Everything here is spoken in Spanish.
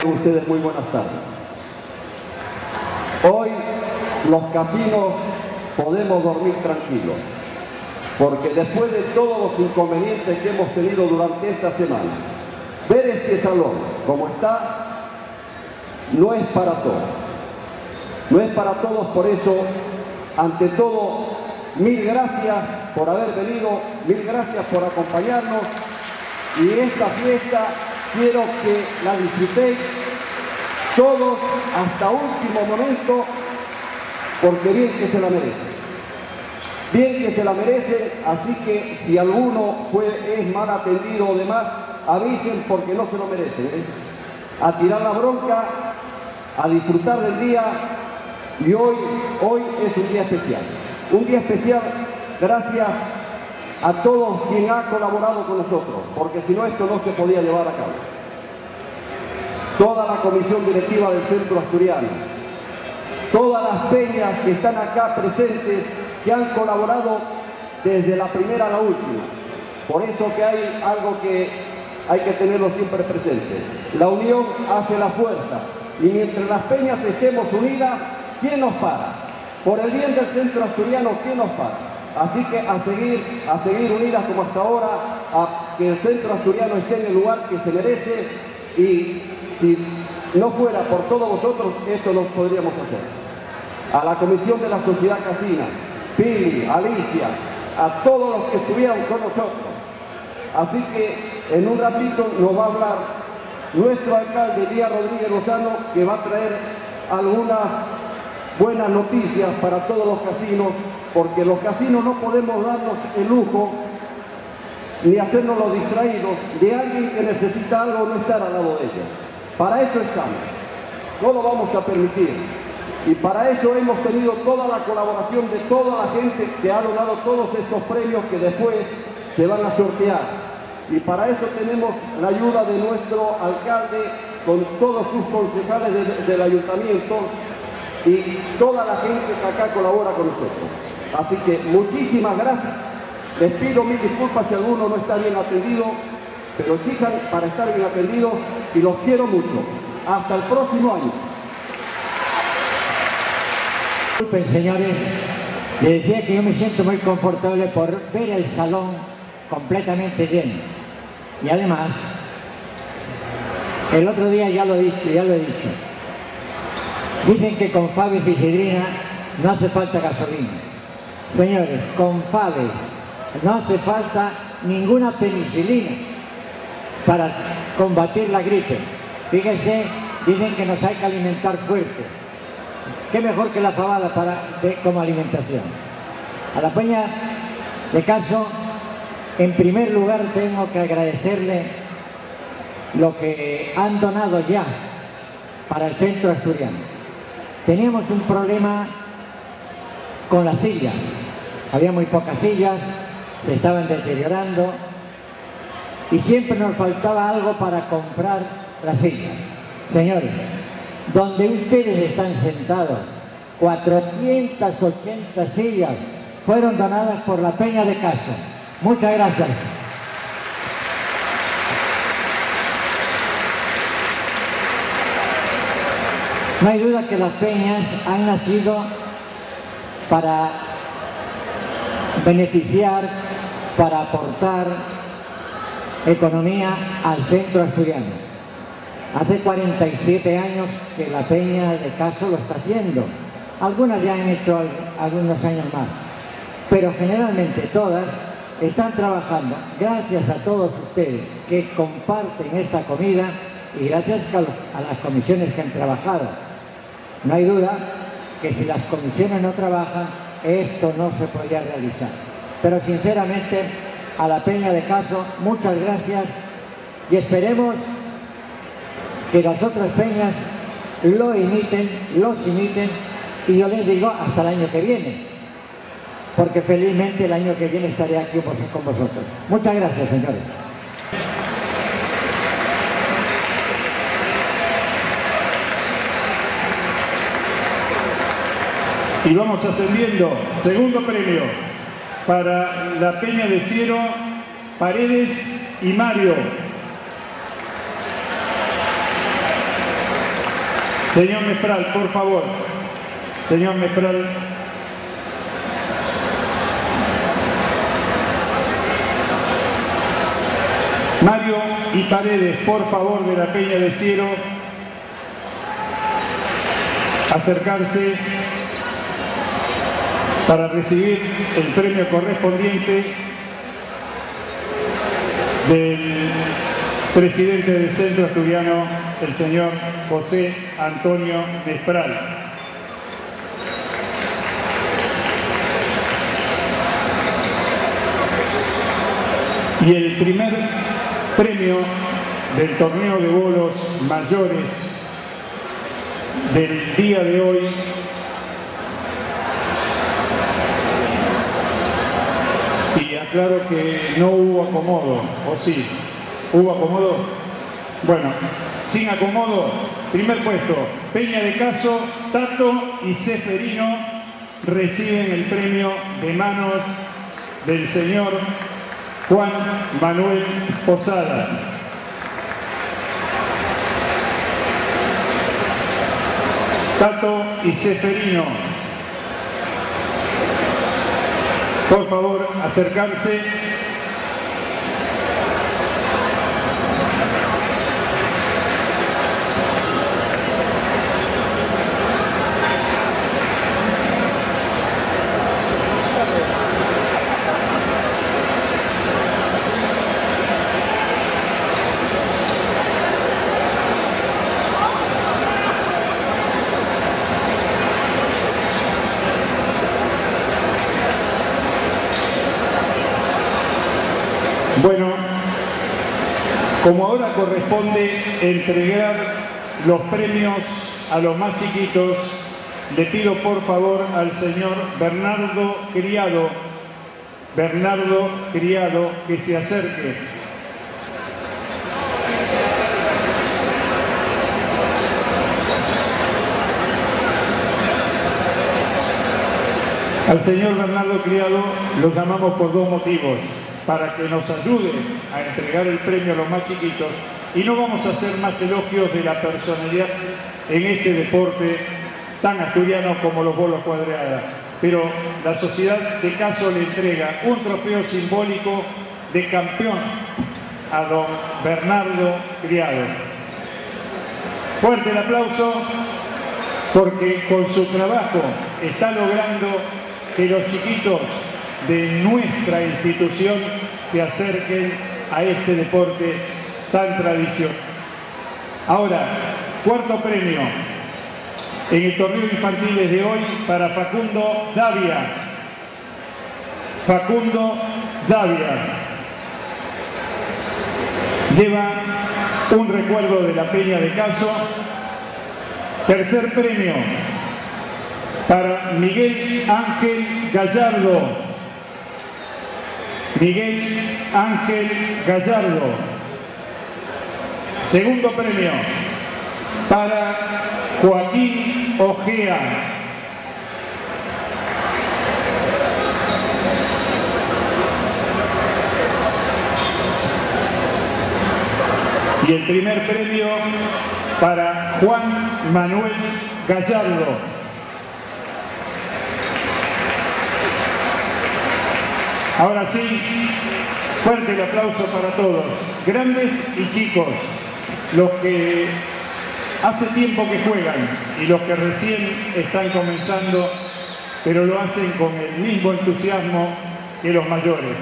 Ustedes muy buenas tardes. Hoy los casinos podemos dormir tranquilos, porque después de todos los inconvenientes que hemos tenido durante esta semana, ver este salón como está no es para todos. No es para todos, por eso, ante todo, mil gracias por haber venido, mil gracias por acompañarnos, y esta fiesta quiero que la disfrutéis todos hasta último momento, porque bien que se la merecen. Bien que se la merecen, así que si alguno es mal atendido o demás, avisen porque no se lo merecen, ¿eh? A tirar la bronca, a disfrutar del día, y hoy es un día especial. Un día especial gracias a todos quienes han colaborado con nosotros, porque si no esto no se podía llevar a cabo. Toda la comisión directiva del Centro Asturiano, todas las peñas que están acá presentes, que han colaborado desde la primera a la última. Por eso que hay algo que hay que tenerlo siempre presente. La unión hace la fuerza, y mientras las peñas estemos unidas, ¿quién nos para? Por el bien del Centro Asturiano, ¿quién nos para? Así que a seguir unidas como hasta ahora, a que el Centro Asturiano esté en el lugar que se merece, y si no fuera por todos vosotros, esto no podríamos hacer. A la Comisión de la Sociedad Casina, Pili, Alicia, a todos los que estuvieron con nosotros. Así que en un ratito nos va a hablar nuestro alcalde, Díaz Rodríguez Lozano, que va a traer algunas buenas noticias para todos los casinos, porque los casinos no podemos darnos el lujo ni hacernos los distraídos de alguien que necesita algo no estar al lado de ellos. Para eso estamos, no lo vamos a permitir, y para eso hemos tenido toda la colaboración de toda la gente que ha donado todos estos premios que después se van a sortear, y para eso tenemos la ayuda de nuestro alcalde con todos sus concejales del ayuntamiento y toda la gente que acá colabora con nosotros. Así que muchísimas gracias. Les pido mil disculpas si alguno no está bien atendido, pero exijan para estar bien atendidos, y los quiero mucho. Hasta el próximo año. Disculpen, señores, les decía que yo me siento muy confortable por ver el salón completamente lleno. Y además, el otro día ya lo he dicho. Dicen que con Faves y Sidrina no hace falta gasolina. Señores, con Faves no hace falta ninguna penicilina para combatir la gripe. Fíjense, dicen que nos hay que alimentar fuerte. ¿Qué mejor que la fabada como alimentación? A la Peña de Caso, en primer lugar tengo que agradecerle lo que han donado ya para el Centro Asturiano. Teníamos un problema con las sillas. Había muy pocas sillas, se estaban deteriorando, y siempre nos faltaba algo para comprar las sillas. Señores, donde ustedes están sentados, 480 sillas fueron donadas por la Peña de Caso. Muchas gracias. No hay duda que las peñas han nacido para beneficiar, para aportar economía al Centro Asturiano. Hace 47 años que la Peña de Caso lo está haciendo. Algunas ya han hecho algunos años más, pero generalmente todas están trabajando gracias a todos ustedes que comparten esta comida, y gracias a las comisiones que han trabajado. No hay duda que si las comisiones no trabajan, esto no se podría realizar. Pero sinceramente, a la Peña de Caso, muchas gracias, y esperemos que las otras peñas los imiten, y yo les digo hasta el año que viene, porque felizmente el año que viene estaré aquí con vosotros. Muchas gracias, señores. Y vamos ascendiendo. Segundo premio para la Peña de Ciero, Paredes y Mario. Señor Mespral, por favor. Señor Mespral. Mario y Paredes, por favor, de la Peña de Cielo, acercarse para recibir el premio correspondiente del presidente del Centro Asturiano, el señor José Antonio Mespral. Y el primer premio del torneo de bolos mayores del día de hoy y aclaro que no hubo acomodo, ¿o sí? ¿Hubo acomodo? Bueno, sin acomodo, primer puesto, Peña de Caso, Tato y Ceferino reciben el premio de manos del señor Juan Manuel Posada. Tato y Ceferino, por favor, acercarse. Bueno, como ahora corresponde entregar los premios a los más chiquitos, le pido por favor al señor Bernardo Criado, que se acerque. Al señor Bernardo Criado lo llamamos por dos motivos: para que nos ayude a entregar el premio a los más chiquitos, y no vamos a hacer más elogios de la personalidad en este deporte tan asturiano como los bolos cuadreadas, pero la sociedad de Caso le entrega un trofeo simbólico de campeón a don Bernardo Criado. Fuerte el aplauso, porque con su trabajo está logrando que los chiquitos de nuestra institución se acerquen a este deporte tan tradicional. Ahora, cuarto premio en el torneo infantiles de hoy para Facundo Davia. Facundo Davia lleva un recuerdo de la Peña de Caso. Tercer premio para Miguel Ángel Gallardo. Miguel Ángel Gallardo. Segundo premio para Joaquín Ojea. Y el primer premio para Juan Manuel Gallardo. Ahora sí, fuerte el aplauso para todos, grandes y chicos, los que hace tiempo que juegan y los que recién están comenzando, pero lo hacen con el mismo entusiasmo que los mayores.